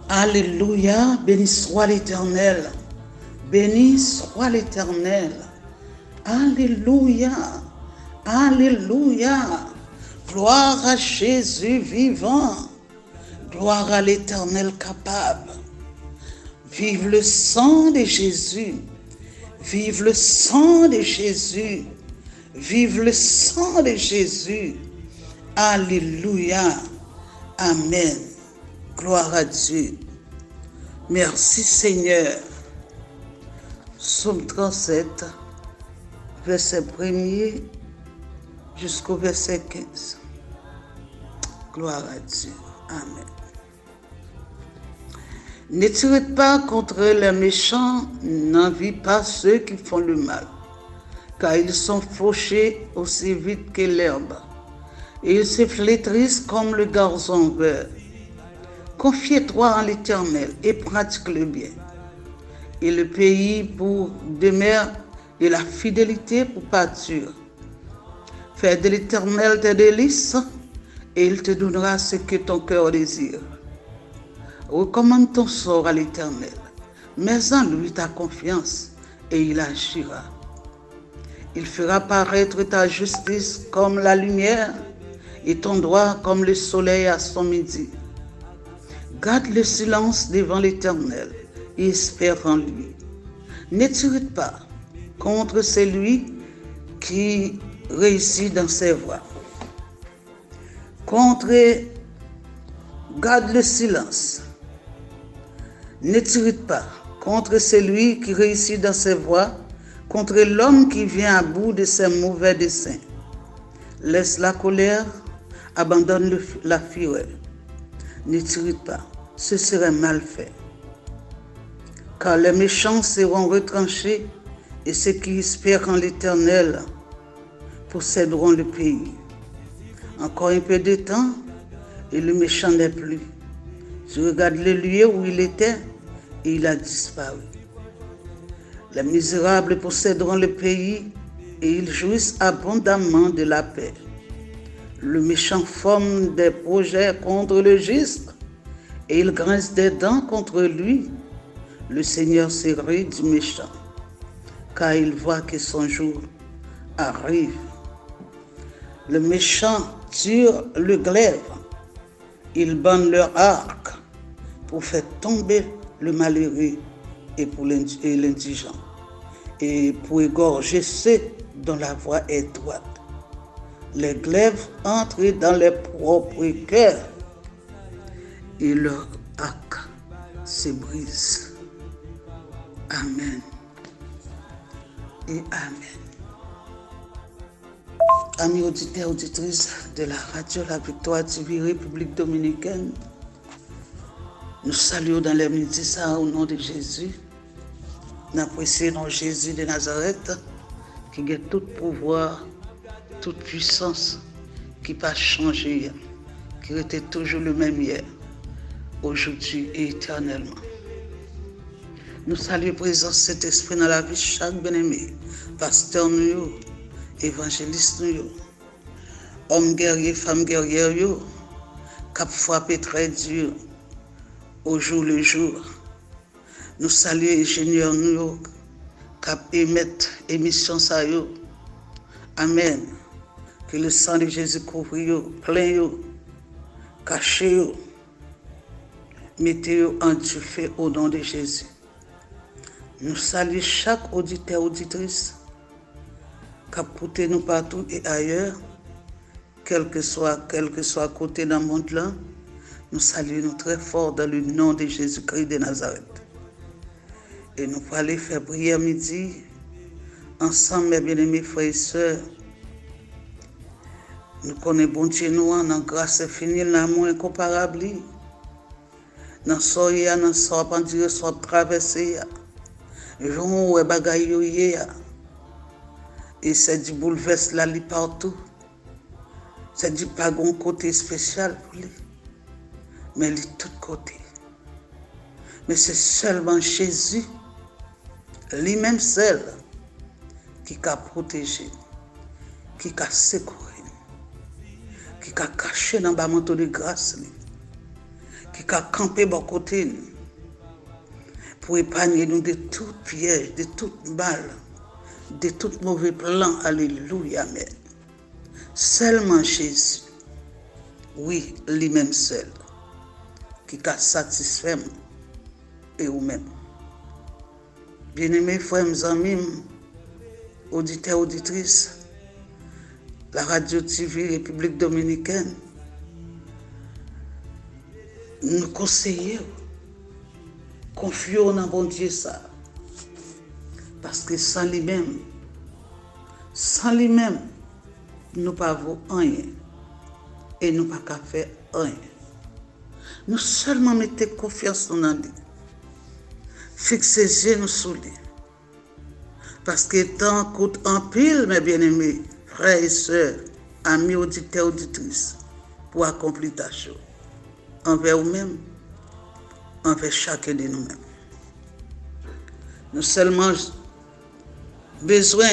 Alléluia, béni soit l'Éternel. Béni soit l'Éternel. Alléluia. Alléluia. Gloire à Jésus vivant. Gloire à l'Éternel capable. Vive le sang de Jésus. Vive le sang de Jésus. Vive le sang de Jésus. Alléluia. Amen. Gloire à Dieu. Merci Seigneur. Psaume 37, verset 1er jusqu'au verset 15. Gloire à Dieu. Amen. Ne tirez pas contre les méchants, n'envie pas ceux qui font le mal, car ils sont fauchés aussi vite que l'herbe, et ils se flétrissent comme le gazon vert. Confie-toi en l'Éternel et pratique le bien, et le pays pour demeure et la fidélité pour pâture. Fais de l'Éternel tes délices, et il te donnera ce que ton cœur désire. Recommande ton sort à l'Éternel, mets en lui ta confiance, et il agira. Il fera paraître ta justice comme la lumière, et ton droit comme le soleil à son midi. Garde le silence devant l'Éternel, et espère en lui. Ne t'irrite pas contre celui qui réussit dans ses voies. Garde le silence. Ne t'irrite pas contre celui qui réussit dans ses voies, contre l'homme qui vient à bout de ses mauvais desseins. Laisse la colère, abandonne la fureur. Ne t'irrite pas, ce serait mal fait. Car les méchants seront retranchés et ceux qui espèrent en l'Éternel posséderont le pays. Encore un peu de temps et le méchant n'est plus. Je regarde le lieu où il était et il a disparu. Les misérables posséderont le pays et ils jouissent abondamment de la paix. Le méchant forme des projets contre le juste et il grince des dents contre lui. Le Seigneur se rit du méchant, car il voit que son jour arrive. Le méchant tire le glaive, ils bandent leur arc pour faire tomber le malheureux et pour l'indigent, et pour égorger ceux dont la voie est droite. Les glaives entrent dans leurs propres cœurs et leur arc se brise. Amen et Amen. Amis auditeurs, auditrices de la radio La Victoire TV République Dominicaine, nous saluons dans les midi ça au nom de Jésus. Nous apprécions Jésus de Nazareth qui a tout pouvoir, toute puissance, qui n'a pas changé, qui était toujours le même hier, aujourd'hui et éternellement. Nous saluons la présence de cet esprit dans la vie de chaque bien-aimé, pasteur nous, évangéliste nous, homme guerrier, femme guerrière, cap frappé très dur au jour le jour. Nous saluons ingénieurs nous, cap émettre émission ça yo. Amen. Que le sang de Jésus couvre yo, plein yo, caché yo, mettez yo en du feu au nom de Jésus. Nous saluons chaque auditeur, auditrice qui a porté nous partout et ailleurs, quel que soit côté dans le monde là. Nous saluons très fort dans le nom de Jésus-Christ de Nazareth. Et nous allons aller faire prière midi ensemble, mes bien-aimés frères et sœurs. Nous connaissons bon Dieu, nous en grâce infinie, l'amour incomparable. Dans soya, dans soya, pendant soit traversé. Jour où bagay yo yé, et c'est du bouleverse là li partout. C'est du pas un côté spécial pour lui, mais il est tout côté. Mais c'est seulement Jésus, lui-même seul, qui a protégé, qui a secouru, qui a caché dans le manteau de grâce, qui a campé bon côté pour épargner nous de tout piège, de tout mal, de tout mauvais plan. Alléluia, amen. Seulement Jésus, oui, lui-même seul, qui a satisfait et vous-même. Bien-aimés frères, amis, auditeurs, auditrices, la radio TV République Dominicaine, nous conseillons, confions dans bon Dieu ça. Parce que sans lui-même, nous ne pouvons rien. Et nous ne pouvons pas faire rien. Nous seulement mettons confiance en lui. Fixez les yeux sur lui. Parce que tant coûte en pile, mes bien-aimés, frères et sœurs, amis, auditeurs, auditrices, pour accomplir ta chose. Envers vous-même, envers chacun de nous-mêmes. Nous seulement besoin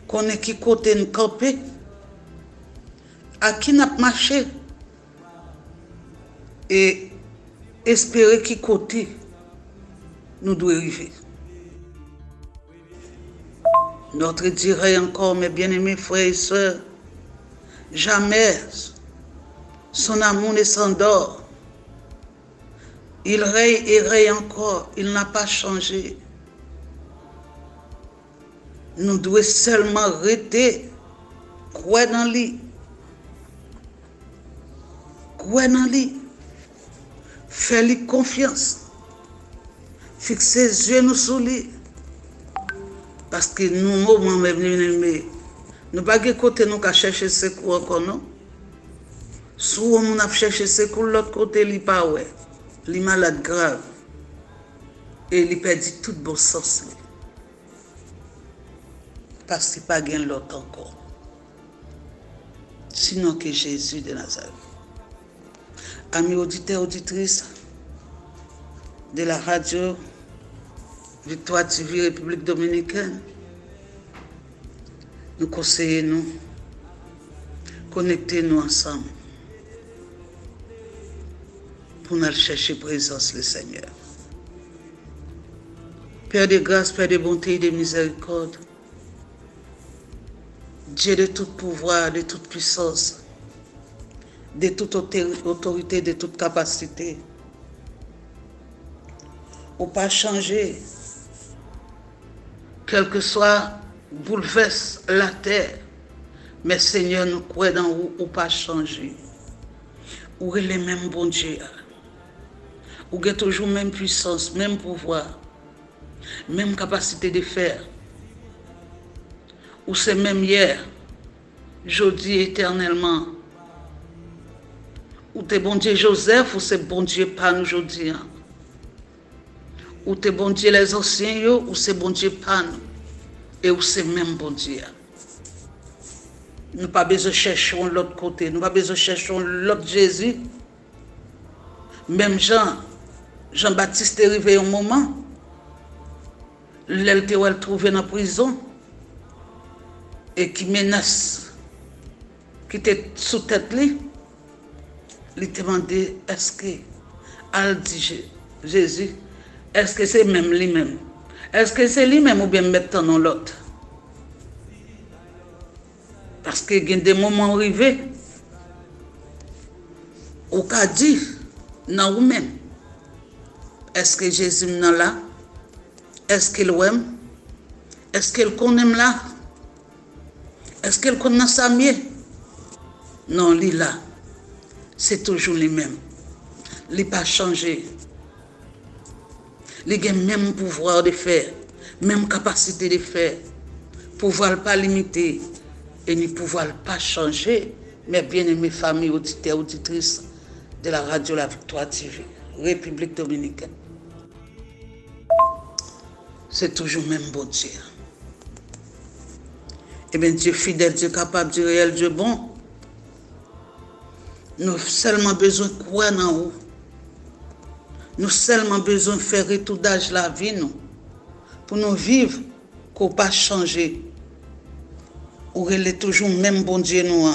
qu'on ait qui côté nous camper, à qui n'a marché, et espérer qui côté nous doit arriver. Notre dirait encore, mes bien-aimés frères et sœurs, jamais son amour ne s'endort. Il règne et règne encore, il n'a pas changé. Nous devons seulement rester, croire dans lui. Croire dans lui. Faire lui confiance. Fixer les yeux nous sur lui. Parce que nous, moments, mes bien-aimés, nous ne pouvons pas côté nous qu'à chercher secours encore, non? Souvent, on a cherché secours l'autre côté, il n'est pas ouais. Il est malade grave. Et il perd tout bon sens. Parce qu'il n'y a pas de l'autre encore. Sinon que Jésus de Nazareth. Amis auditeurs, auditrices de la radio Victoire TV République Dominicaine, nous conseillons nous, connectez-nous ensemble pour nous chercher présence le Seigneur. Père de grâce, Père de bonté et de miséricorde, Dieu de tout pouvoir, de toute puissance, de toute autorité, de toute capacité, ou pas changer, quel que soit bouleverse la terre, mais Seigneur, nous croyons dans vous, ou pas changer. Ou est le même bon Dieu, ou est toujours même puissance, même pouvoir, même capacité de faire, ou c'est même hier, jeudi éternellement, ou t'es bon Dieu Joseph, ou c'est bon Dieu pas nous aujourd'hui, ou t'es bon Dieu les anciens, ou c'est bon Dieu pas nous, et ou c'est même bon Dieu. Nous n'avons pas besoin de chercher l'autre côté, nous n'avons pas besoin de chercher l'autre Jésus. Même Jean-Baptiste est arrivé un moment, l'elle était trouvé dans la prison, et qui menace, qui était sous tête lui, il demandé, est-ce que, elle dit Jésus, est-ce que c'est même lui-même? Est-ce que c'est lui-même ou bien mettre dans l'autre? Parce qu'il y a des moments arrivés, où qu'a dit, non vous-même, est-ce que Jésus est là? Est-ce qu'il aime? Est-ce qu'il connaît là? Est-ce qu'il connaît ça mieux? Non, lui là, c'est toujours lui-même. Il n'a pas changé. Il a le même pouvoir de faire, même capacité de faire, pouvoir pas limiter et ne pouvoir pas changer. Mes bien-aimées familles, auditeurs, auditrices de la radio La Victoire TV, République Dominicaine. C'est toujours même bon Dieu. Eh bien, Dieu fidèle, Dieu capable, Dieu réel, Dieu bon. Nous avons seulement besoin de croire en vous. Nous avons seulement besoin de faire retour d'âge la vie, nous, pour nous vivre, qu'on ne pas changer. Ou elle est toujours même bon Dieu, nous.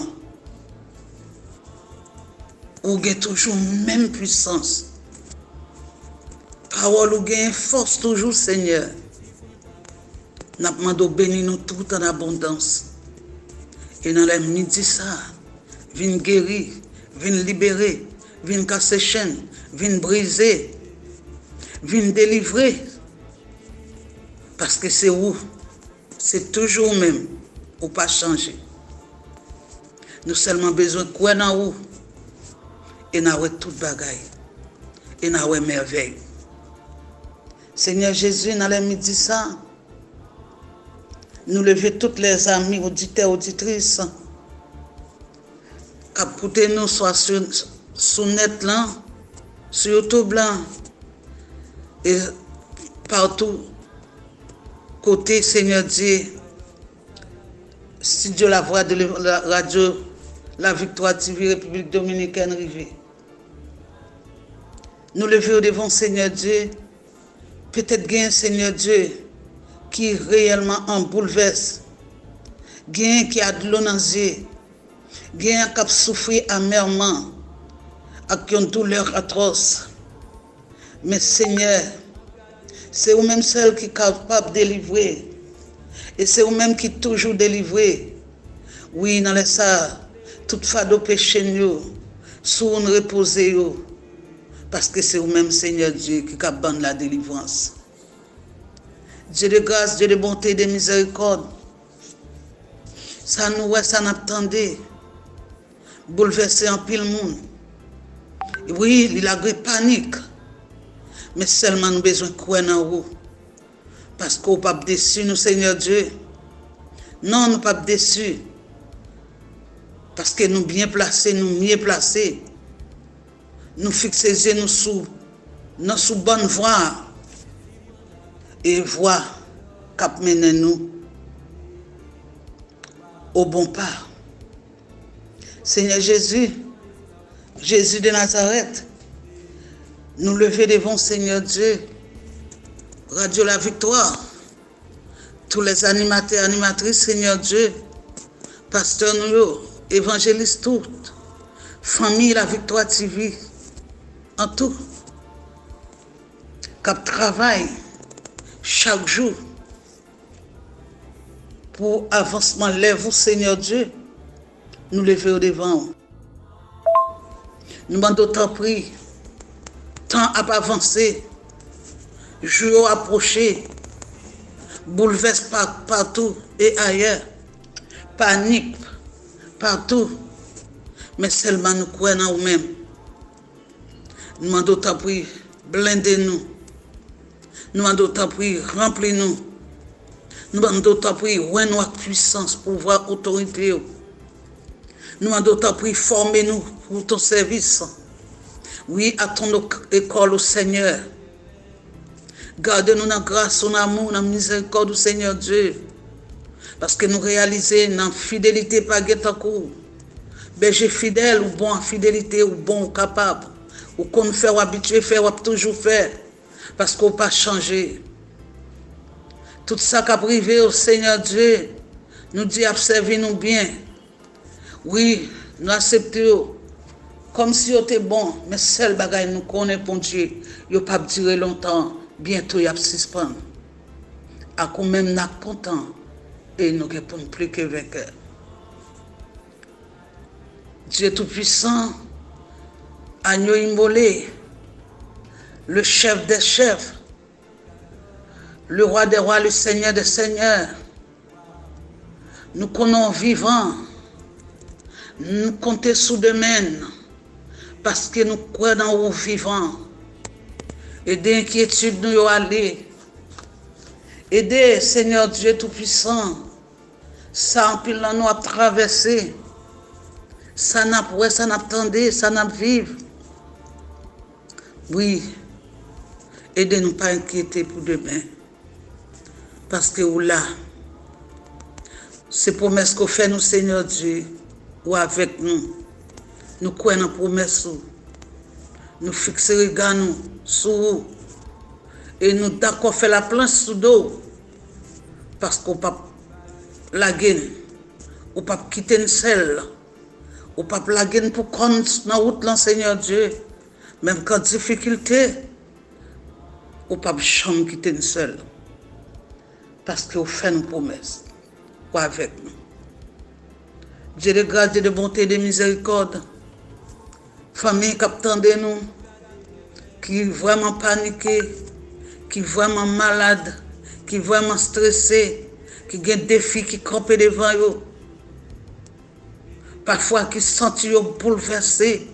ou gagne toujours même puissance. Parole ou gagne force toujours, Seigneur. N'a demandé bénir nous tout en abondance. Et dans les midi ça, viens guérir, viens libérer, viens casser chaînes, viens briser, viens délivrer. Parce que c'est où? C'est toujours même, ou pas changer. Nous seulement besoin de quoi dans où? Et nous avons toute bagaille. Et nous avons merveille. Seigneur Jésus, dans les midi ça, nous levons toutes les amis, auditeurs, auditrices, qui nous soit sur net là, sur YouTube là, et partout, côté Seigneur Dieu, studio La Voix de la radio, La Victoire TV, République Dominicaine, Rivé. Nous levons devant Seigneur Dieu, peut-être gain Seigneur Dieu, qui réellement en bouleverse, gain qui a de l'eau dans les yeux, gain qui a souffert amèrement, avec une douleur atroce. Mais Seigneur, c'est vous-même seul qui est capable de délivrer. Et c'est vous-même qui toujours délivré. Oui, dans les ça, toute fado péché nous, sous nous reposer, parce que c'est vous-même Seigneur Dieu qui est capable de la délivrance. Dieu de grâce, Dieu de bonté, de miséricorde. Ça nous ça n'attendait. Bouleverser en pile monde. Oui, il a eu panique. Mais seulement nous avons besoin de croire en vous. Parce qu'on ne peut pas déçu, nous, Seigneur Dieu. Non, nous ne pas déçus. Parce que nous bien placés, nous mieux placés. Nous fixons les yeux sous bonne voie. Et voie cap mène nous au bon pas. Seigneur Jésus, Jésus de Nazareth, nous lever devant Seigneur Dieu, Radio La Victoire, tous les animateurs, animatrices, Seigneur Dieu, pasteurs nous, évangélistes toutes, famille La Victoire TV, en tout, cap travail chaque jour pour avancement lève Seigneur Dieu, nous lever au devant. Nous demandons tant pris, temps à avancer, jour approché, bouleverse partout et ailleurs, panique partout, mais seulement nous croyons en nous-mêmes. Nous demandons tant pris, blindez-nous. Nous demandons tant pris, remplis-nous. Nous demandons tant pris, rends-nous avec puissance, pouvoir, autorité. Nous demandons tant pris, formez-nous pour ton service. Oui, à ton école au Seigneur. Garde-nous dans la grâce, dans l'amour, dans la miséricorde du Seigneur Dieu. Parce que nous réalisons dans la fidélité pas guet-en-court. Berger fidèle ou bon en fidélité ou bon ou capable. Ou qu'on fait ou habitué faire ou toujours faire. Parce qu'on n'a pas changé. Tout ça qui a privé au Seigneur Dieu, nous dit observez-nous bien. Oui, nous acceptons comme si on était bon, mais seul bagage nous connaît pour Dieu. Il ne pas durer longtemps, bientôt il y a suspendre. À quand même nous content et nous répondons plus que vainqueur. Dieu Tout-Puissant, agneau immolé, le chef des chefs, le roi des rois, le seigneur des seigneurs. Nous connaissons vivants, nous comptons sous demain, parce que nous croyons dans nous vivants. Et d'inquiétude nous y aller. Aidez, Seigneur Dieu Tout-Puissant, ça en pile nous a traversé, ça n'a pas, ça n'a attendu, ça n'a vivre. Oui. Aidez-nous pas inquiéter pour demain. Parce que ou là, c'est promesse qu'on fait nous, Seigneur Dieu, ou avec nous. Nous croyons en promesse. Nous fixons les gars nous sur vous. Et nous d'accord faire la planche sous dos. Parce qu'on ne peut pas laguer, ou pas quitter une selle, Ou pas plaguer pour qu'on dans la route, là, Seigneur Dieu. Même quand difficulté, ou pas chambre quitter une seule. Parce que vous faites une promesse. Ou avec nous. Dieu de grâce, Dieu de bonté, de miséricorde. Famille qui attendent nous, qui est vraiment paniquée, qui est vraiment malade, qui est vraiment stressée, qui a des défis qui campent devant eux. Parfois qui sentent bouleversés,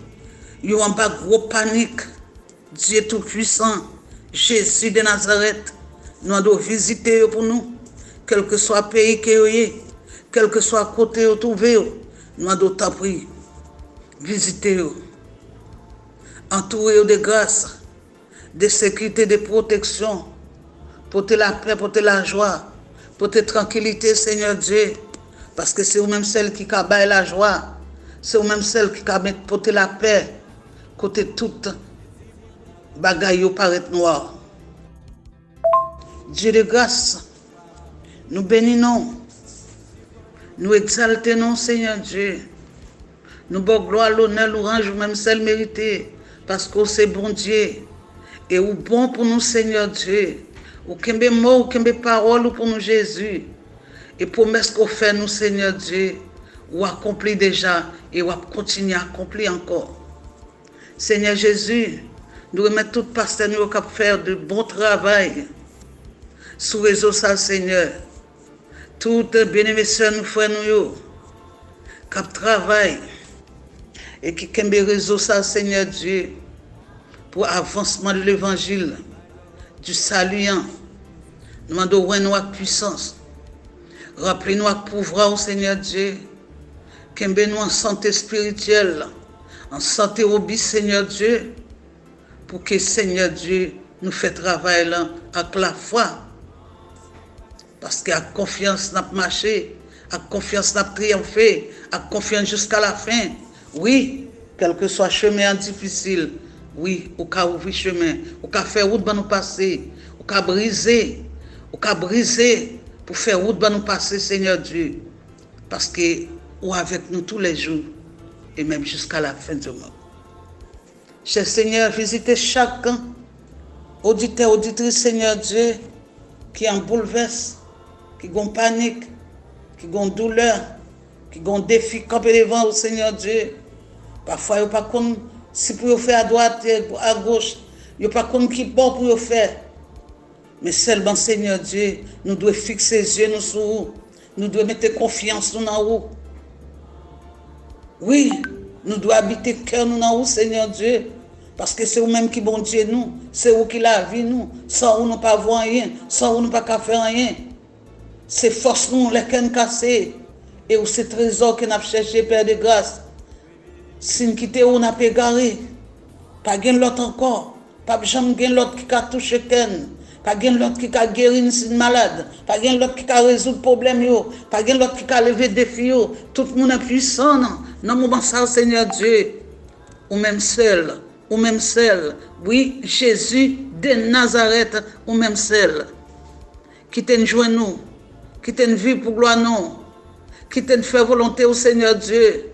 ils ont pas gros panique. Dieu Tout-Puissant, Jésus de Nazareth, nous devons visiter pour nous, quel que soit le pays que vous êtes, quel que soit le côté où vous trouvez, nous devons t'en prier, visiter vous, entourer de grâce, de sécurité, de protection, porter la paix, porter la joie, porter la tranquillité, Seigneur Dieu, parce que c'est vous-même celle qui a la joie, c'est vous-même celle qui a porté la paix, côté toute bagaille paraît noir. Dieu de grâce, nous bénissons, nous exaltons, Seigneur Dieu. Nous bon gloire, l'honneur, l'orange, même celle méritée, parce que c'est bon Dieu. Et ou bon pour nous, Seigneur Dieu. Ou qu'un mot, ou qu'un parole pour nous, Jésus. Et promesse qu'on fait, nous, Seigneur Dieu, ou accompli déjà, et ou continuer à accomplir encore. Seigneur Jésus, nous remettons tout pasteur nous qui faire de bon travail sous réseau ça, Seigneur. Toutes bénéficiaires nous frères nous qui travaillent et qui ont des réseaux ça, Seigneur Dieu, pour avancement de l'évangile, du salut. Nous demandons nous avec puissance. Rappelez-nous avec pouvoir, Seigneur Dieu, qu'on nous en santé spirituelle, en santé au bis, Seigneur Dieu, pour que Seigneur Dieu nous fait travail là avec la foi. Parce qu'avec confiance, nous avons marché, avec confiance, nous avons triomphé, avec confiance jusqu'à la fin. Oui, quel que soit le chemin difficile, oui, au cas ouvrir chemin, au cas faire route pour nous passer, au cas briser pour faire route pour nous passer, Seigneur Dieu. Parce que ou avec nous tous les jours et même jusqu'à la fin du monde. Cher Seigneur, visitez chacun, auditeur, auditrice, Seigneur Dieu, qui en bouleverse, qui ont panique, qui ont douleur, qui ont défi campé devant au Seigneur Dieu. Parfois, ils ne savent pas si pour faire à droite et à gauche, ils ne savent pas qui bon pour faire. Mais seulement, Seigneur Dieu, nous devons fixer les yeux nous sur vous. Nous devons mettre confiance nous dans vous. Oui, nous devons habiter le cœur nous dans vous, Seigneur Dieu. Parce que c'est vous-même qui bon Dieu nous. C'est vous qui la vie nous. Sans vous, nous ne pouvons pas voir rien. Sans vous, nous ne pouvons pas faire rien. C'est force nous, les cannes cassées. Et où c'est trésor que nous avons cherché, Père de grâce. Si nous quittons, on n'a pas égaré. Pas de l'autre encore. Pas jamais l'autre qui a touché quelqu'un. Pas de l'autre qui a guéri une malade. Pas de l'autre qui a résolu le problème. Pas de l'autre qui a levé le défi. Tout le monde est puissant. Non, mon ça, Seigneur Dieu. Ou même seul. Ou même seul. Oui, Jésus de Nazareth. Ou même seul. Qui t'en joint nous. Qui t'en vie pour gloire nous. Qui t'en fait volonté au Seigneur Dieu.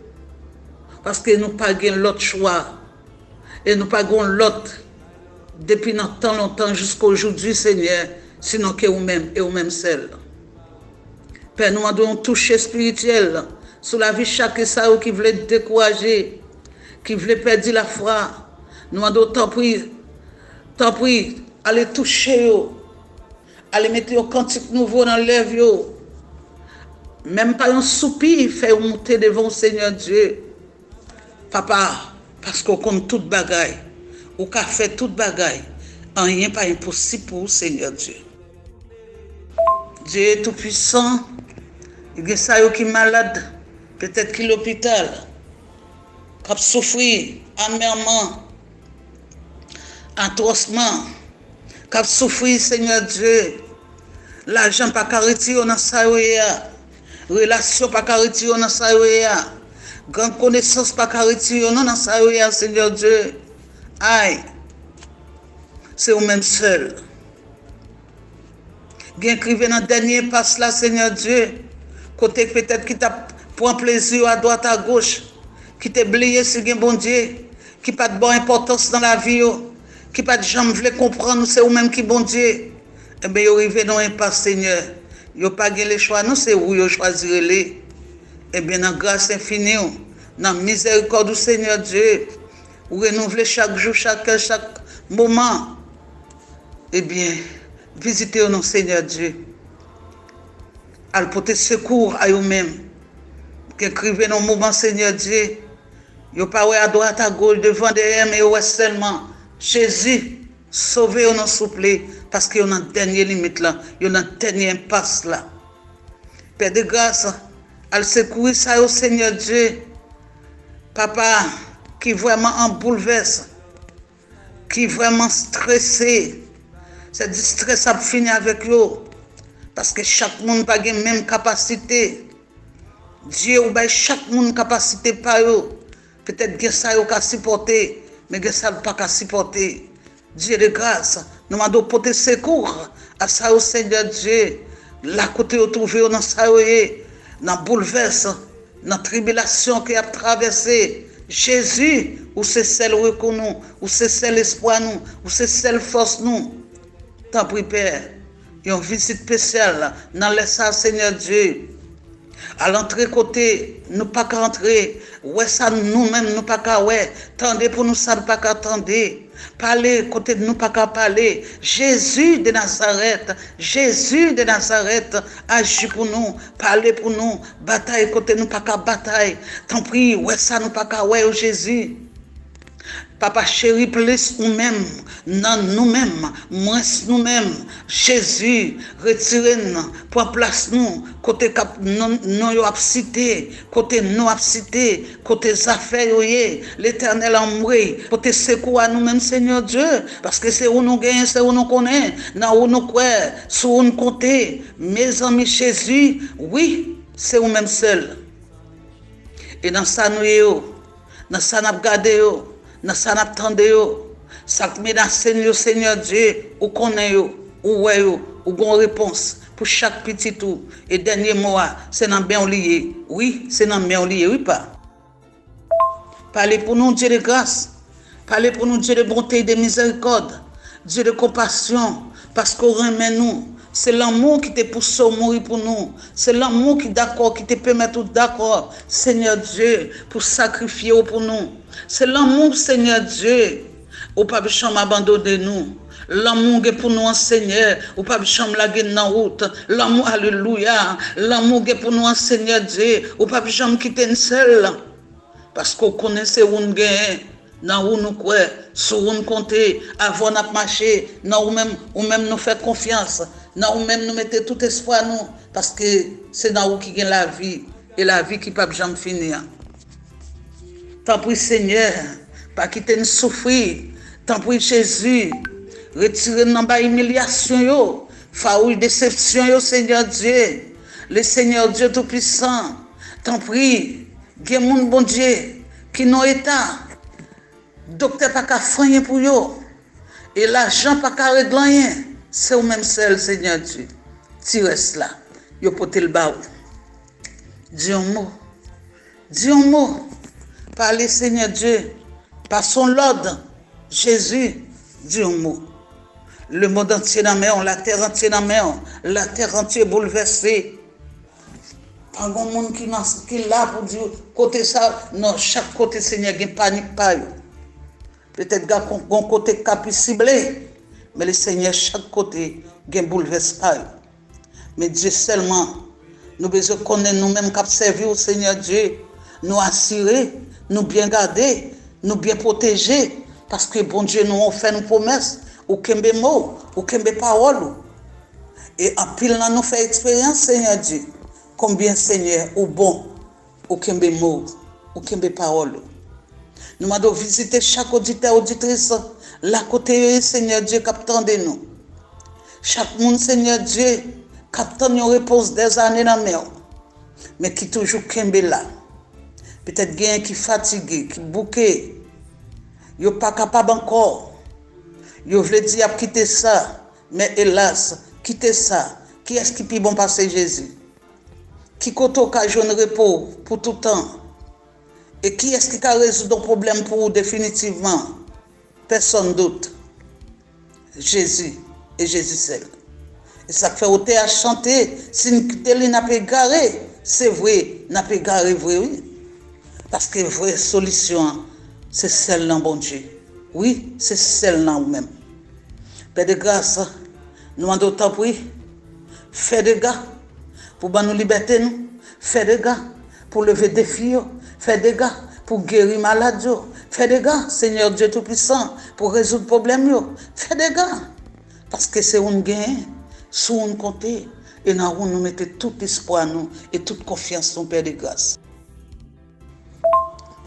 Parce que nous n'avons pas l'autre choix. Et nous n'avons pas l'autre. Depuis tant longtemps jusqu'à aujourd'hui, Seigneur, sinon que vous-même et vous-même seul. Père, nous avons touché spirituel sur la vie de chaque ça qui voulait décourager, qui voulait perdre la foi. Nous avons tant pris, allez toucher, allez mettre un cantique nouveau dans l'œuvre. Même pas un soupir, faire monter devant le Seigneur Dieu. Papa, parce qu'on compte toute bagaille. Ou qu'a fait toute bagaille, rien pas impossible pour vous, Seigneur Dieu. Dieu est tout puissant. Il y a ça qui est malade, peut-être qu'il est à l'hôpital, qui a souffert amèrement, atrocement, qui a souffert, Seigneur Dieu. L'argent pas qu'à retirer dans sa relation pas qu'à retirer dans sa grande connaissance pas qu'à retirer dans sa Seigneur Dieu. Aïe, c'est vous-même seul. Bien écrivé dans le dernier passe là, Seigneur Dieu, côté peut-être qui t'a prend plaisir à droite, à gauche, qui t'a oublié si gen bon Dieu, qui pas de bonne importance dans la vie, qui pas de jamais voulait comprendre, c'est ou même qui bon Dieu. Eh bien, vous arrivez dans un pas, Seigneur. Vous pas le choix, non, c'est vous qui choisirez les. Eh bien, dans la grâce infinie, dans la miséricorde du Seigneur Dieu, vous renouvelez chaque jour, chaque moment. Eh bien, visitez nous, Seigneur Dieu. Al porter secours à vous-même. Qu'écrivez nos moments, Seigneur Dieu. Vous pas à droite, à gauche, devant, derrière, mais vous seulement Jésus, sauvez-nous, s'il vous plaît, parce qu'il y a une dernière limite là, il y a une dernière impasse là. Père de grâce, al secourir ça au Seigneur Dieu. Papa, qui vraiment en bouleverse, qui vraiment stressé. C'est du stress à finir avec eux. Parce que chaque monde n'a pas la même capacité. Dieu a chaque monde capacité par eux. Peut-être que ça a supporter, mais que ça n'a pas supporter. Dieu de grâce, nous avons porté secours à ça au Seigneur Dieu. La côté où trouvé dans ça, dans bouleverse, dans tribulation qui a traversé. Jésus, où c'est celle où nous, où c'est celle espoir nous, où c'est celle force nous. Tant pis, Père, il y a une visite spéciale dans le Seigneur Dieu. À l'entrée côté, nous pas qu'à entrer. Ouais, ça nous-mêmes, nous pas qu'à ouais. Tendez pour nous, ça nous pas qu'à attendre. Parlez côté de nous, pas qu'à parler. Jésus de Nazareth, agit pour nous, parlez pour nous. Bataille côté nous, pas qu'à bataille. Tant pis, ouais, ça nous pas qu'à ouais, oh Jésus. Papa chéri, plus nous-mêmes, non nous-mêmes, moins nous-mêmes, Jésus, retirez-nous, pour place nous, côté nous cité, côté nous cité, côté affaires, l'éternel amoureux, côté secours à nous-mêmes, Seigneur Dieu, parce que c'est où nous gagnons, c'est où nous connaissons, dans où nous croyons, sur où nous comptons, mes amis Jésus, oui, c'est nous-mêmes seuls. Et dans ça nous sommes, dans ça nous regardons, dans ça nous attendons, ça menace Seigneur Dieu, ou connaît, ou gon réponse pour chaque petit tout. Et dernier mot, c'est dans bien lié. Oui, c'est dans bien lié, oui pas. Parlez pour nous, Dieu de grâce. Parlez pour nous, Dieu de bonté et de miséricorde. Dieu de compassion, parce qu'on remet nous. C'est l'amour qui te pousse à mourir pour nous. C'est l'amour qui d'accord, qui te permet tout d'accord, Seigneur Dieu, pour sacrifier pour nous. C'est l'amour, Seigneur Dieu, au pas de chambre abandonner nous. L'amour est pour nous, Seigneur, au pas de chambre la dans route. L'amour, alléluia. L'amour est pour nous, Seigneur Dieu, au pas de chambre quitter une seule. Parce qu'on connaît où nous gagnons. Dans où nous croyons, sur où nous comptons, avant de marcher, dans où même nous faisons confiance, dans où même nous mettons tout espoir nous, parce que c'est dans où qui gagne la vie, et la vie qui ne peut jamais finir. Tant pis Seigneur, pas quitter nous souffrir, tant pis Jésus, retirez nous dans l'humiliation, faouille déception, Seigneur Dieu, le Seigneur Dieu Tout-Puissant, tant pis, il mon bon Dieu, qui n'ont état. Docteur pas qu'à faire pour yo et l'argent pas qu'à régler rien, c'est au même seul Seigneur Dieu. Tu restes là, yo porter le bas. Dis un mot, parlez Seigneur Dieu, par son l'ordre, Jésus, dis un mot. Le monde entier dans la main, la terre entière dans la main, la terre entière bouleversée. Pas un monde qui est là pour dire côté ça, non, chaque côté Seigneur, il y a panique pas yo. Peut-être qu'on côté qui ciblé, mais le Seigneur, chaque côté, il bouleverse pas. Mais Dieu seulement, nous besoin connaître nous-mêmes qui servir au Seigneur Dieu, nous assurer, nous bien garder, nous bien protéger, parce que bon Dieu nous a fait une promesse, ou kembe mot, ou kembe parole. Et en pile, nous fait expérience, Seigneur Dieu, combien Seigneur, ou bon, ou kembe mot, ou kembe parole. Nous allons visiter chaque auditeur, auditrice, la côté, Seigneur Dieu, qui attend de nous. Chaque monde, Seigneur Dieu, qui attend une réponse des années dans la mer, mais qui toujours kembe là. Peut-être quelqu'un qui est fatigué, qui est bouqué, il n'est pas capable encore. Il veut dire quitter ça, mais hélas, quitter ça. Qui est-ce qui peut bon passer Jésus? Qui côté occasion de repos pour tout le temps? Et qui est-ce qui a résolu le problème pour vous définitivement? Personne d'autre. Jésus et Jésus seul. Et ça fait ôter à chanter, si nous n'a pas égaré, c'est vrai, n'a pas égaré vrai, oui. Parce que vraie solution, c'est celle-là, bon Dieu. Oui, c'est celle-là même. Père de grâce, nous demandons autant pour faire des gars pour nous liberté, nous. Faire des gars pour lever des filles, faire des gars pour guérir malades, faire des gars, Seigneur Dieu Tout-Puissant, pour résoudre le problème, faire des gars. Parce que c'est un gain, sous un côté, et nous mettons tout espoir, nous, et toute confiance, dans Père de grâce.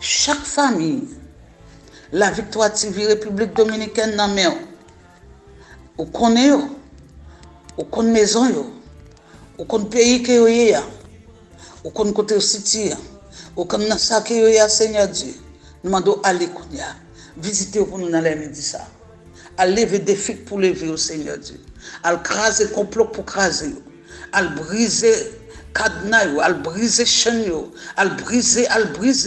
Chaque famille, la Victoire TV République Dominicaine dans main, ou connaît, ou connaît maison, ou connaît pays que y a, ou connaît côté city, ou connaît ça que y a, Seigneur Dieu. Nous demandons aller visiter pour nous dans les midi ça. À lever des défis pour lever au Seigneur Dieu. À craser complot pour craser. À briser cadenas, à briser chaînes, à briser,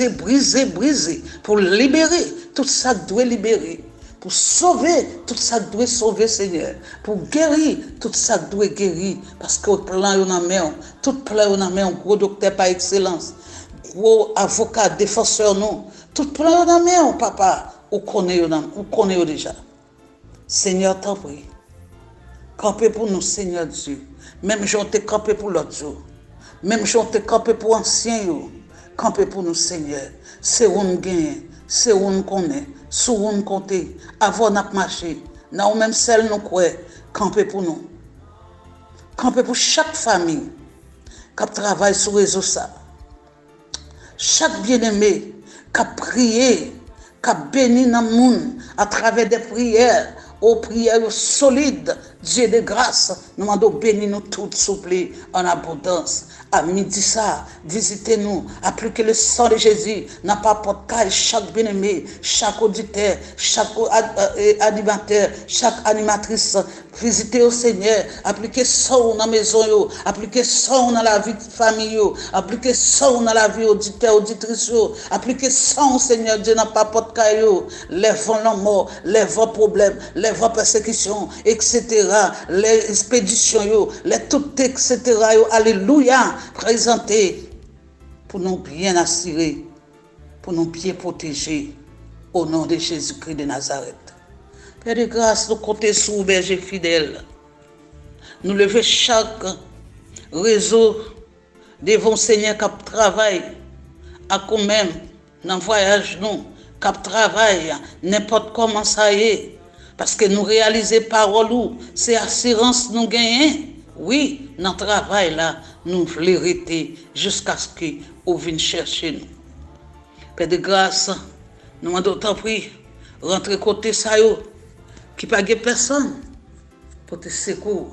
briser, pour libérer tout ça que doit libérer, pour sauver tout ça que doit sauver, Seigneur, pour guérir tout ça que doit guérir, parce que le plan est en main, tout plan est en main, gros docteur par excellence, gros avocat, défenseur, non, tout plan est en main, papa, on connaît déjà. Seigneur, t'en prie, campez pour nous, Seigneur Dieu, même j'en t'ai campé pour l'autre jour. Même si on te campé pour anciens, campé pour nous, Seigneur. C'est où nous gagnons, c'est où nous connaissons, c'est où nous comptons. Avant de marcher, nous même celle nous croyons, campé pour nous. Campé pour chaque famille qui travaille sur les réseaux. Chaque bien-aimé qui a prié, qui a béni dans le monde à travers des prières, aux prières solides, Dieu de grâce, nous demandons bénir nous toutes, souple, en abondance. À midi ça, visitez-nous, appliquez le sang de Jésus, n'a pas porté chaque bien-aimé, chaque auditeur, chaque animateur, chaque animatrice, visitez au Seigneur, appliquez sang dans la maison, appliquez sang dans la vie de famille, appliquez sang dans la vie auditeur, auditrice, appliquez sang, Seigneur Dieu, n'a pas porté, lèvant la mort, lèvant problème, lèvant persécution, etc., les expéditions, les toutes, etc., alléluia, présentés pour nous bien assurer, pour nous bien protéger, au nom de Jésus-Christ de Nazareth. Père de grâce, nous comptons sur vous, berger fidèle. Nous levons chaque réseau devant Seigneur qui travaille, à quand même, dans le voyage, nous, qui travaille, n'importe comment ça y est. Parce que nous réaliser parole, c'est assurance nous gagnons. Oui, dans le travail là, nous voulons rester jusqu'à ce que vous veniez chercher nous. Père de grâce, nous demandons tant pis, rentrer côté ça qui pas personne pour te secourir,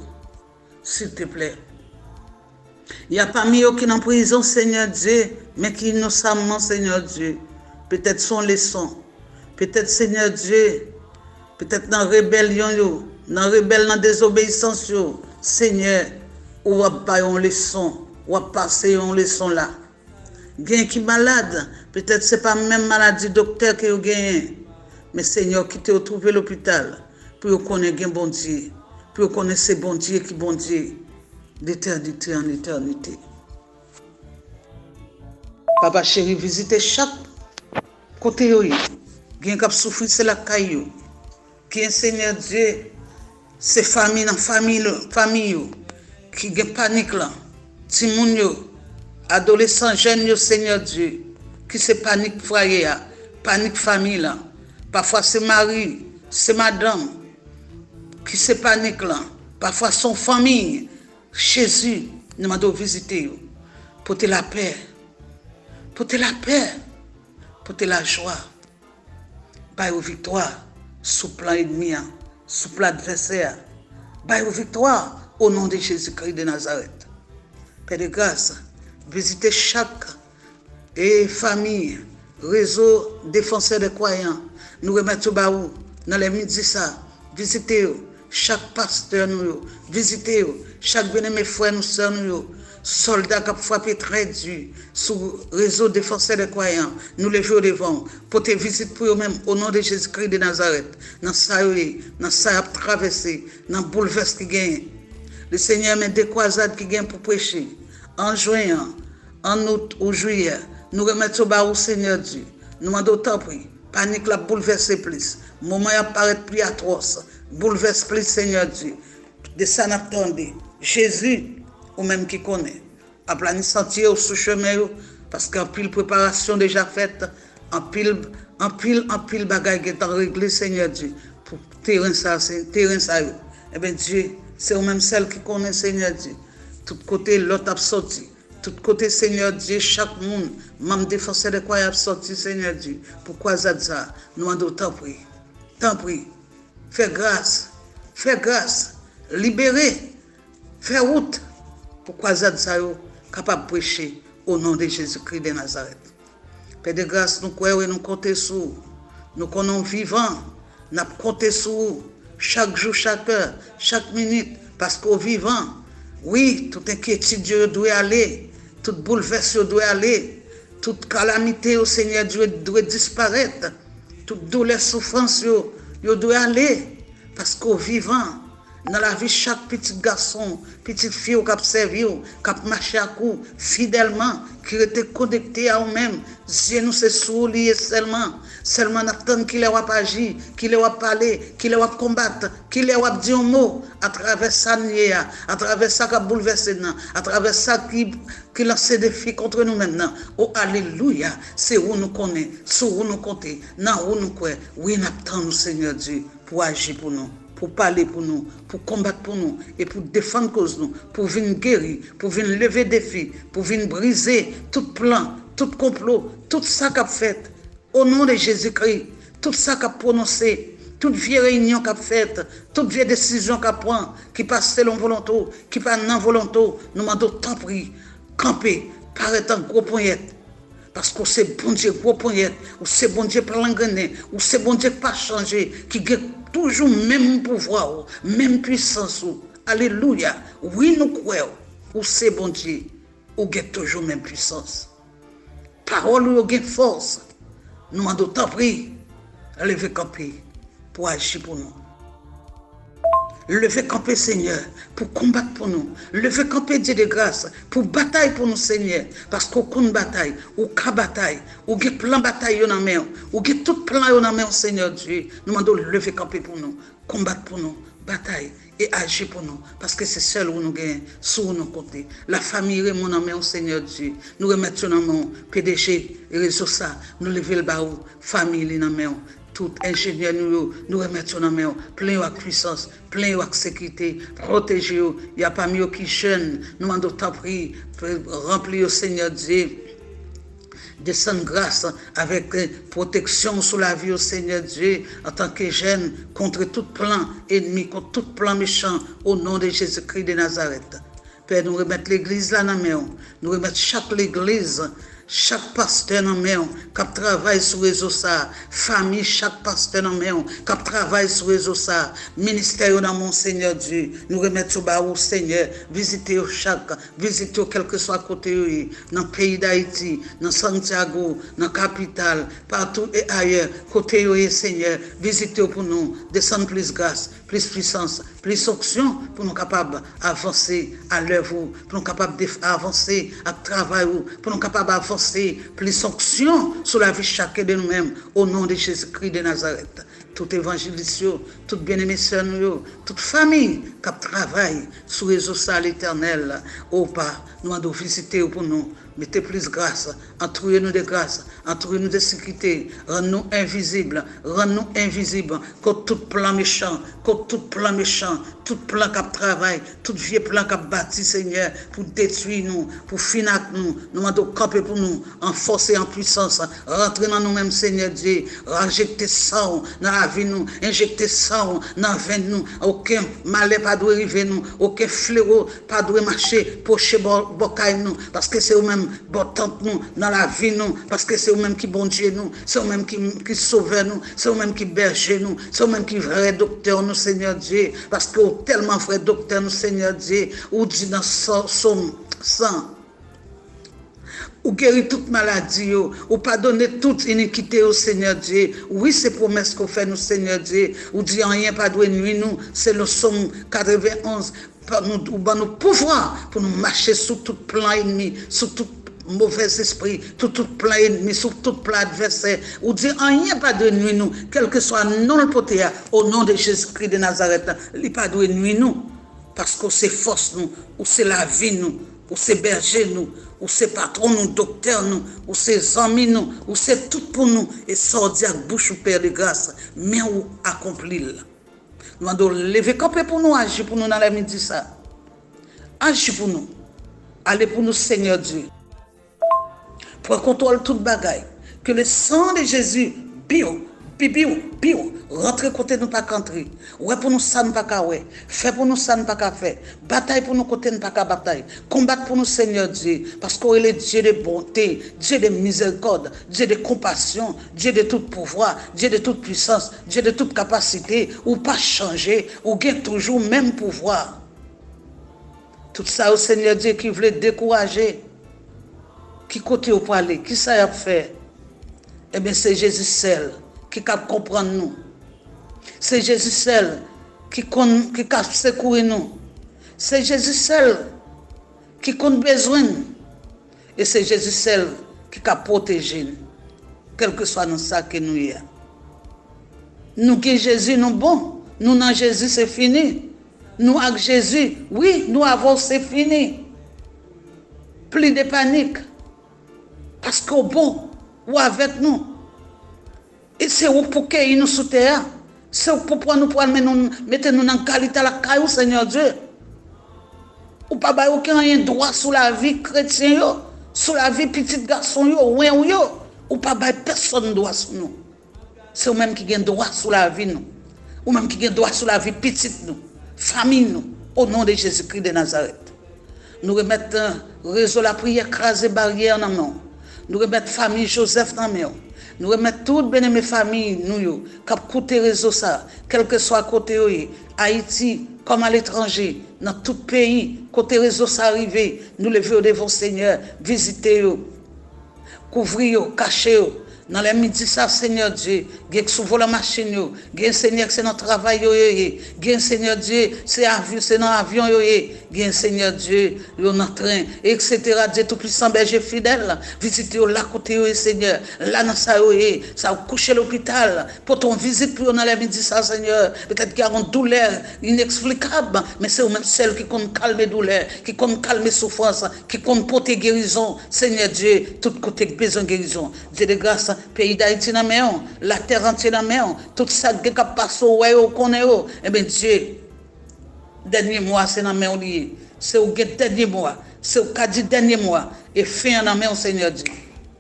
s'il te plaît. Il y a parmi eux qui sont en prison, Seigneur Dieu, mais qui innocemment, Seigneur Dieu, peut-être sont leçons, peut-être Seigneur Dieu, peut-être dans la rébellion, dans la rébellion, dans la désobéissance, Seigneur, ou va pas une leçon, ou va passer une leçon là. Gain qui malade, peut-être c'est pas même maladie docteur que vous gagnez, mais Seigneur, qui te retrouvé l'hôpital, pour vous connaître bon Dieu, pour vous connaître ce bon Dieu qui bon Dieu, d'éternité en éternité. Papa chéri, visitez chaque côté où il y a souffrir, c'est la caillou. Qui est Seigneur Dieu, c'est famille dans famille, qui a panique là, timoun yo, adolescents jeunes Seigneur Dieu, qui se panique foyer, panique famille là. Parfois c'est mari, c'est madame, qui se panique là. Parfois son famille, Jésus, nous m'avons visité, pour te la paix, pour te la paix, pour te la joie, par aux victoire. Sous plan ennemi, sous plan adversaire, baille aux victoire au nom de Jésus-Christ de Nazareth. Père de grâce, visitez chaque famille, réseau défenseur des croyants. Nous remettons baou dans les midi ça. Visitez chaque pasteur nous, visitez chaque bien-aimé frère nous sœurs nous, soldats qui ont frappé très dur sur le réseau défenseur des croyants, nous les jours devant, pour te visiter pour eux-mêmes au nom de Jésus-Christ de Nazareth, dans ça, dans ça, traversé, dans le bouleverse qui gagne. Le Seigneur met des croisades qui gagnent pour prêcher. En juin, en août ou juillet, nous remettons au bas au Seigneur Dieu. Nous demandons tant pris. Panique la bouleverse plus. Moment apparaît plus atroce. Bouleverse plus Seigneur Dieu. De ça n'attendez. Jésus, ou même qui connaît, a plané sentier au sous-chemin, parce qu'en pile préparation déjà faite, en pile bagaille qui est en réglé, Seigneur Dieu, pour terrain ça. Eh bien Dieu, c'est au même celle qui connaît, Seigneur Dieu. Tout côté, l'autre a sorti. Tout côté, Seigneur Dieu, chaque monde, même défenseur de croyants a sorti, Seigneur Dieu. Pourquoi ça? Nous demandons tant pris. Fais grâce, libérer, fais route. Pourquoi ça? Capable de prêcher au nom de Jésus-Christ de Nazareth. Père de grâce, nous croyons et nous comptons sur vous. Nous connaissons vivants, nous comptons sur vous. Chaque jour, chaque heure, chaque minute, parce qu'au vivant, oui, toute inquiétude doit aller, toute bouleverse doit aller, toute calamité au Seigneur Dieu doit disparaître, toute douleur, souffrance doit aller, parce qu'au vivant, dans la vie, chaque petit garçon, petite fille qui a servi, qui a marché à coup, fidèlement, qui était connecté à eux-mêmes, Dieu nous s'est soulié seulement n'attend qu'il ait agi, qu'il ait parlé, qu'il ait combattre, qu'il ait dit un mot, à travers ça, à travers ça qui a bouleversé, à travers ça qui lance des défis contre nous maintenant. Oh, alléluia, c'est où nous connaissons, sur où nous comptons, dans où nous croyons. Oui, nous attendons, Seigneur Dieu, pour agir pour nous, pour parler pour nous, pour combattre pour nous, et pour défendre cause nous, pour venir guérir, pour venir lever des défis, pour venir briser tout plan, tout complot, tout ça qu'a fait, au nom de Jésus-Christ, tout ça qu'a prononcé, toute vieille réunion qu'a faite, toute vieille décision qu'a prend, qui passe selon volonté, qui passe non volonté, nous demandons tant pris, camper, paraître en gros poignette. Parce que c'est bon Dieu gros poignette, ou c'est bon Dieu plein gagné, ou c'est bon Dieu pas changé, qui a toujours même pouvoir, même puissance. Alléluia. Oui, nous croyons, ou c'est bon Dieu, ou a toujours même puissance. Parole ou a force. Nous demandons tant pris, lever camper pour agir pour nous. Levez camper, Seigneur, pour combattre pour nous. Levez camper, Dieu de grâce, pour bataille pour nous, Seigneur. Parce qu'au compte bataille, ou cas bataille, ou qu'il y a plein de bataille en main, ou qu'il y a tout plein en main, Seigneur Dieu. Nous demandons lever camper pour nous, combattre pour nous, bataille et agir pour nous. Parce que c'est seul où nous gagnons, sur nos côtés. La famille remonte en main, Seigneur Dieu. Nous remettons en main, PDG, réseau ça, nous levons le bas, famille en main. Tout ingénieur nous remettons en main, plein de puissance, plein de sécurité, protéger, il n'y a pas mieux qui jeune, nous demandons ta prière, remplir au Seigneur Dieu, descendre grâce avec protection sur la vie au Seigneur Dieu, en tant que jeune, contre tout plan ennemi, contre tout plan méchant, au nom de Jésus-Christ de Nazareth. Père, nous remettons l'église là dans la main, nous remettons chaque église, chaque pasteur dans main qui travaille sur réseau ça, famille chaque pasteur dans main qui travaille sur réseau ça, ministère dans mon Seigneur Dieu, nous remettons au Seigneur, visitez chaque, visitez quel que soit côté dans le pays d'Haïti, dans Santiago, dans la capitale, partout et ailleurs, côté Seigneur, visitez pour nous, descendre plus grâce, plus puissance, plus onction pour nous capables d'avancer à l'œuvre, pour nous capables d'avancer à travail, pour nous capables d'avancer plus onction sur la vie chacun de nous-mêmes au nom de Jésus-Christ de Nazareth. Tout évangéliste, tout bien-aimé sœur, toute famille qui travaille sur les réseaux à l'Éternel, au pas, nous allons visiter pour nous. Mettez plus grâce, entourez-nous de grâce, entourez-nous de sécurité, rends-nous invisibles, contre tout plan méchant, tout plan qui travaille, tout vieux plan qui bâti, Seigneur, pour détruire nous, pour finir nous, nous demandons camper pour nous, en force et en puissance, rentrer dans nous-mêmes, Seigneur Dieu, injecter sang dans la vie nous, injecter sang dans la veine nous, aucun malheur pas doit arriver nous, aucun fléau pas doit marcher, pocher bocaille nous, parce que c'est eux-mêmes bon tante nous, dans la vie nous, parce que c'est eux-mêmes qui bon Dieu nous, c'est eux-mêmes qui sauvent nous, c'est eux-mêmes qui berger nous, c'est eux-mêmes qui vrai docteur nous, Seigneur Dieu, parce que tellement vrai docteur nous, Seigneur Dieu, ou dit dans Somme 100, ou guérir toute maladie, ou pardonner toute iniquité au Seigneur Dieu. Oui, c'est promesse qu'on fait nous, Seigneur Dieu. Ou dit rien pas de nuit nous, c'est le Somme 91. Ou ben nous pouvoir pour nous marcher sous tout plan ennemi, sous tout mauvais esprit, tout plan ennemi, sous tout plan adversaire. Ou dit rien pas de nuit nous, quel que soit non le poté, au nom de Jésus-Christ de Nazareth, il pas de nuit nous, parce que c'est force nous, ou c'est la vie nous, ou c'est berger nous, ou c'est patron nous, docteur nous, ou c'est amis nous, ou c'est tout pour nous, et sortir avec bouche ou père de grâce, mais ou accomplir. Nous allons lever camper pour nous, agir pour nous dans la midi ça. Agir pour nous. Allez pour nous, Seigneur Dieu. Pour contrôler toute bagaille. Que le sang de Jésus, bio, rentre côté nous pas rentrer. Ouais pour nous ça nous pas qu'à ouais. Fait pour nous ça nous pas qu'à faire. Bataille pour nous côté nous pas qu'à bataille. Combattre pour nous Seigneur Dieu parce qu'il est Dieu de bonté, Dieu de miséricorde, Dieu de compassion, Dieu de tout pouvoir, Dieu de toute puissance, Dieu de toute capacité, ou pas changer, ou gagne toujours même pouvoir. Tout ça au Seigneur Dieu qui voulait décourager, qui côté au aller, qui ça a fait? Eh bien c'est Jésus seul qui peut comprendre nous. C'est Jésus seul qui peut secourir nous. C'est Jésus seul qui a besoin. Et c'est Jésus seul qui peut protéger nous. Quel que soit nous ça que nous y a. Nous qui Jésus nous bon. Nous dans Jésus c'est fini. Nous avec Jésus, oui, nous avons c'est fini. Plus de panique. Parce qu'au bon, ou avec nous. Et c'est pour qu'il nous sous terre. C'est pour nous mettre nous dans qualité à la caille, Seigneur Dieu. Ou pas aucun droit sur la vie chrétienne, sur la vie petit garçon, ou pas personne droit sur nous. C'est eux-mêmes qui ont droit sur la vie nous. Ou même qui ont droit sur la vie petite nous, famille nous, au nom de Jésus-Christ de Nazareth. Nous remettons réseau la prière, écraser barrière dans nous. Nous remettons famille Joseph dans nous. Nous remettons toutes mes familles, nous, qui écoutent réseau ça, quel que soit côté Haïti, comme à l'étranger, dans tout pays, côté réseau ça arrivé, nous levons devant Seigneur, visiter, couvrir, cacher. Dans les midi ça, Seigneur Dieu, qui souvent la machine, qui Seigneur c'est notre travail, qui Seigneur Dieu c'est dans l'avion, qui Seigneur Dieu dans le train, etc. Dieu tout puissant, berger fidèle, visiter là côté, Seigneur, là dans ça, ça coucher l'hôpital, pour ton visite pour dans les midi ça, Seigneur, peut-être qu'il y a une douleur inexplicable, mais c'est même celle qui compte calmer douleur, qui compte calmer souffrance, qui compte porter guérison, Seigneur Dieu, tout côté besoin guérison, Dieu de grâce. Pays d'Haïti dans main, la terre entière dans main, tout ça qui passe au ouais au connaît eh bien Dieu dernier mois c'est dans main lié, c'est au dernier mois, c'est au dit dernier mois et fin dans main Seigneur Dieu.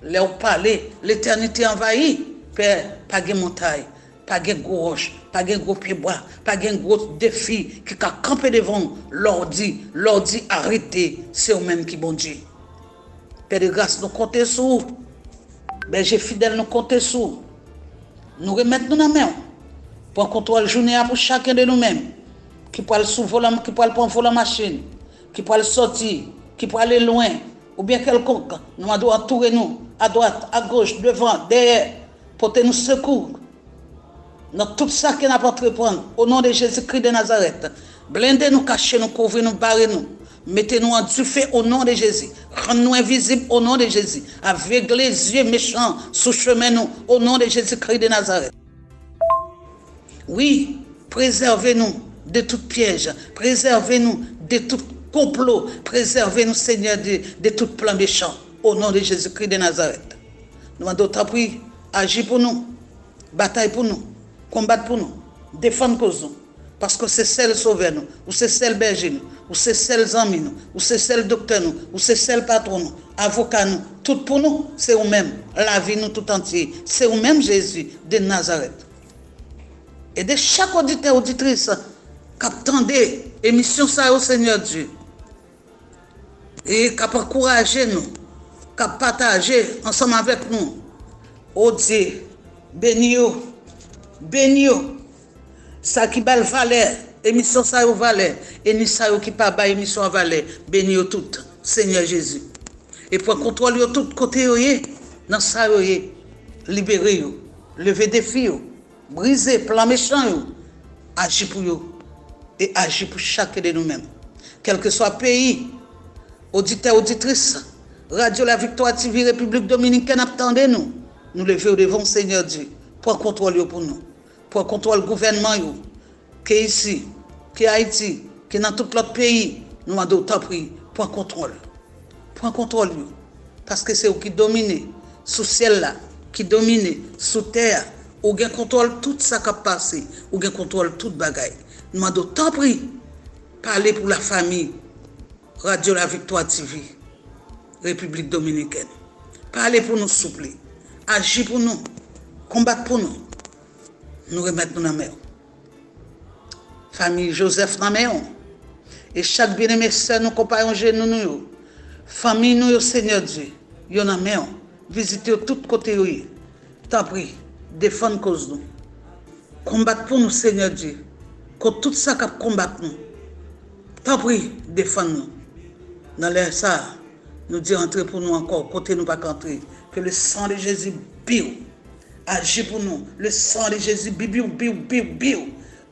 Là on parler, l'éternité envahie, père pas de montagne, pas de gros roche, pas de gros pied bois, pas de gros défi qui a campé devant l'ordi arrêtez, c'est eux même qui bon Dieu. Père de grâce nous compter sur berger fidèle nous compter sur. Nous remettre nous dans la main pour contrôler la journée pour chacun de nous-mêmes qui peut aller sous volant, qui peut aller prendre la machine, qui peut aller sortir, qui peut aller loin ou bien quelconque. Nous devons entourer nous à droite, à gauche, devant, derrière, porter nous secours. Dans tout ça que nous avons entreprendre au nom de Jésus-Christ de Nazareth. Blindez nous, cachez nous, couvrez nous, barrez nous. Mettez-nous en dufait au nom de Jésus. Rends-nous invisibles au nom de Jésus. Avec les yeux méchants sous chemin nous au nom de Jésus-Christ de Nazareth. Oui, préservez-nous de tout piège. Préservez-nous de tout complot. Préservez-nous, Seigneur, de tout plan méchant au nom de Jésus-Christ de Nazareth. Nous demandons ta prière, agir pour nous, bataille pour nous, combattre pour nous, défendre pour nous. Parce que c'est celle sauver nous, ou c'est celle berger nous, ou c'est celle amis nous, ou c'est celle docteur nous, ou c'est celle patron nous, avocat nous, tout pour nous, c'est eux-mêmes, la vie nous tout entier, c'est eux-mêmes Jésus de Nazareth. Et de chaque auditeur, auditrice, qui attendait émission ça au Seigneur Dieu, et qui a encouragé nous, qui partagé ensemble avec nous. Oh Dieu, béni yo, ça qui bal valeur, émission ça au valeur, et ni ça qui pas ba émission valeur, béni yo tout, Seigneur Jésus. Et pour contrôler tout côté yo, dans ça yo, libérer yo, lever défi yo, briser plan méchant yo, agir pour yo et agir pour chacun de nous-mêmes. Quel que soit pays, auditeurs, auditrices, Radio La Victoire TV, République Dominicaine, attendez-nous. Nous levons devant Seigneur Dieu. Pour contrôler pour nous. Pour contrôler le gouvernement, qui est ici, qui est Haïti, qui est dans tout l'autre pays. Nous avons d'autant pris pour contrôle. Pour contrôle. Parce que c'est eux qui dominent sous ciel là, qui dominent sous terre. Ou qui contrôle tout ça qui a passé. Ou qui contrôle toute bagaille. Nous avons d'autant pris. Parler pour la famille. Radio La Victoire TV. République Dominicaine. Parlez pour nous, s'il vous plaît. Agir pour nous. Combattre pour nous. Nous remettre nous dans la main. Famille Joseph dans la main. Et chaque bien-aimé sœur, nous comparons nous. Famille nous, Seigneur Dieu. Nous dans la main. Visitez tous côtés. T'en prie. Défendre cause nous. Combattre pour nous, Seigneur Dieu. Contre tout ça qui combat nous. T'en prie. Défendre nous. Dans l'air ça. Nous disons entrer pour nous encore, côté nous pas qu'entrer. Que le sang de Jésus bio, agit pour nous. Le sang de Jésus bio.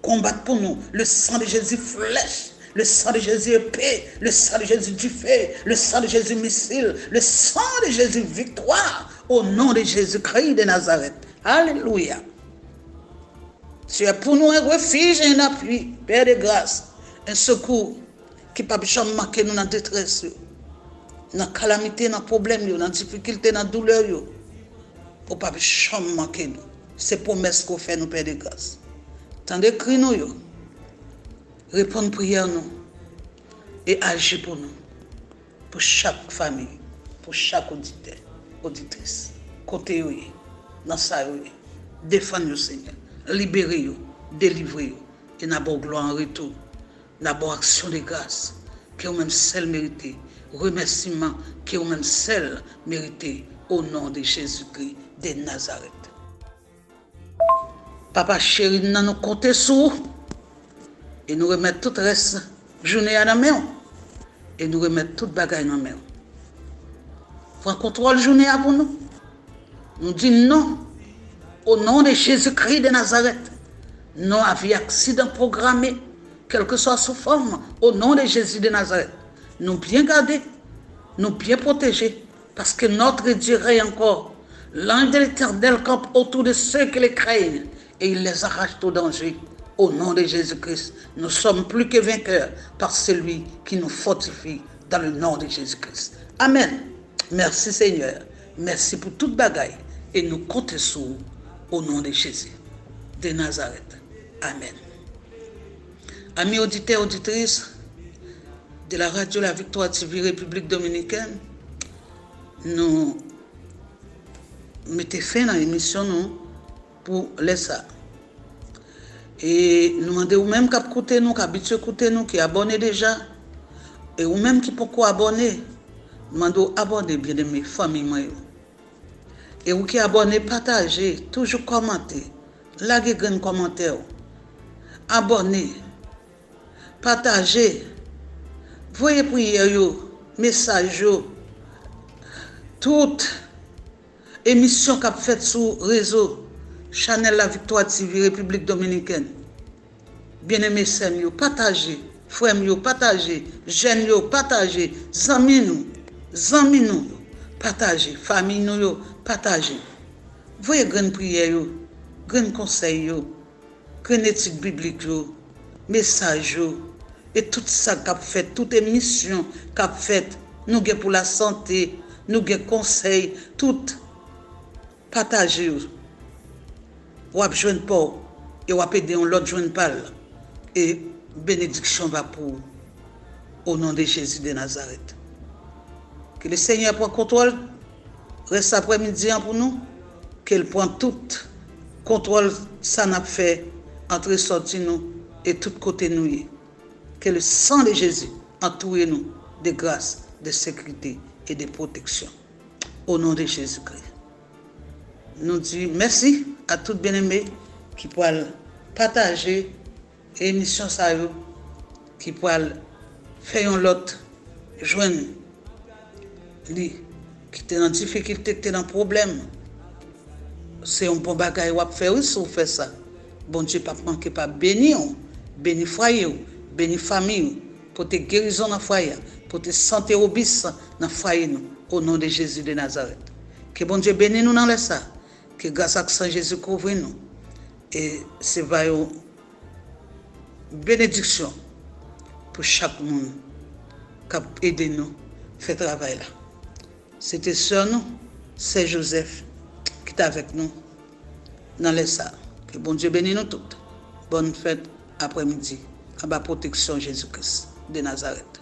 Combattre pour nous. Le sang de Jésus flèche. Le sang de Jésus épée. Le sang de Jésus du feu. Le sang de Jésus missile. Le sang de Jésus victoire. Au nom de Jésus-Christ de Nazareth. Alléluia. Tu es pour nous un refuge et un appui. Père de grâce. Un secours qui ne peut jamais manquer nous dans la détresse. Dans la calamité, dans le problème, dans la difficulté, dans la douleur, pour ne pas jamais manquer nous. C'est promesse qu'on fait nous, Père de grâce. Tandis que nous, répondre prière nous et agir pour nous, pour chaque famille, pour chaque auditeur, auditrice. Côté dans ça, défendre nous, Seigneur, libérer nous, délivrer nous, et n'abord gloire en retour, n'abord action de grâce, que vous-même seul méritez. Remerciement qui est même seul mérité au nom de Jésus-Christ de Nazareth. Papa chéri, nous comptons sur et nous remettons tout le reste journée à la main et nous remettons toute bagaille dans la main. Prends contrôle journée pour nous. Nous disons non au nom de Jésus-Christ de Nazareth. Non à vie accident programmé, quelle que soit sa forme, au nom de Jésus de Nazareth. Nous bien garder, nous bien protéger, parce que notre Dieu règne encore. L'ange de l'Éternel campe autour de ceux qui les craignent, et il les arrache au danger. Au nom de Jésus-Christ, nous sommes plus que vainqueurs par celui qui nous fortifie dans le nom de Jésus-Christ. Amen. Merci Seigneur. Merci pour toute bagaille. Et nous comptons sur vous au nom de Jésus de Nazareth. Amen. Amis auditeurs, auditrices, de la radio La Victoire TV République Dominicaine, nous mettons fin à l'émission pour laisser ça. Et nous demandons aux mêmes qui écoutent nous, qui habituent à écouter nous, qui abonnent déjà, et aux mêmes qui peuvent abonner, nous demandons abonner bien aimés, famille. Et vous qui abonnez, partagez, toujours commentez, likez un commentaire, abonnez, partagez. Voyez prière, message, toute émission qu'a faite sur réseau Channel La Victoire TV République Dominicaine. Bien-aimés sœurs, partagez, frères, partagez, jeunes, partagez, amis nous, partagez, famille nous, partagez. Voyez grande prière, grand conseil, grande étude biblique, message, et tout ça qu'a fait, toute émission qu'a fait, nous avons pour la santé, nous avons conseil, tout partagé. Ou à joindre pas, et ou à aider l'autre joindre pas. Et bénédiction va pour, au nom de Jésus de Nazareth. Que le Seigneur prenne contrôle, reste après-midi pour nous, qu'il prenne tout contrôle, ça n'a fait, entre sortir nous et tout côté nous. Que le sang de Jésus entoure nous de grâce, de sécurité et de protection. au nom de Jésus-Christ. Nous disons merci à tous bien-aimés qui pourraient partager l'émission ça qui pourraient faire un lot, joindre lui qui était en difficulté, qui était dans problème. C'est un bon bagage à faire si vous faites ça. Bon Dieu, pas manquer pas bénir, bénir foyer, bénir famille, pour te guérison dans le foyer, pour te santé obéisse dans le foyer, au nom de Jésus de Nazareth. Que bon Dieu bénisse nous dans le ça. Que grâce à Saint Jésus couvre nous. Et c'est une bénédiction pour chaque monde qui a aidé nous à faire ce travail là. C'était sœur nous, c'est Joseph qui est avec nous dans les salles. Que bon Dieu bénisse nous toutes. Bonne fête après-midi. En bas protection Jésus-Christ de Nazareth.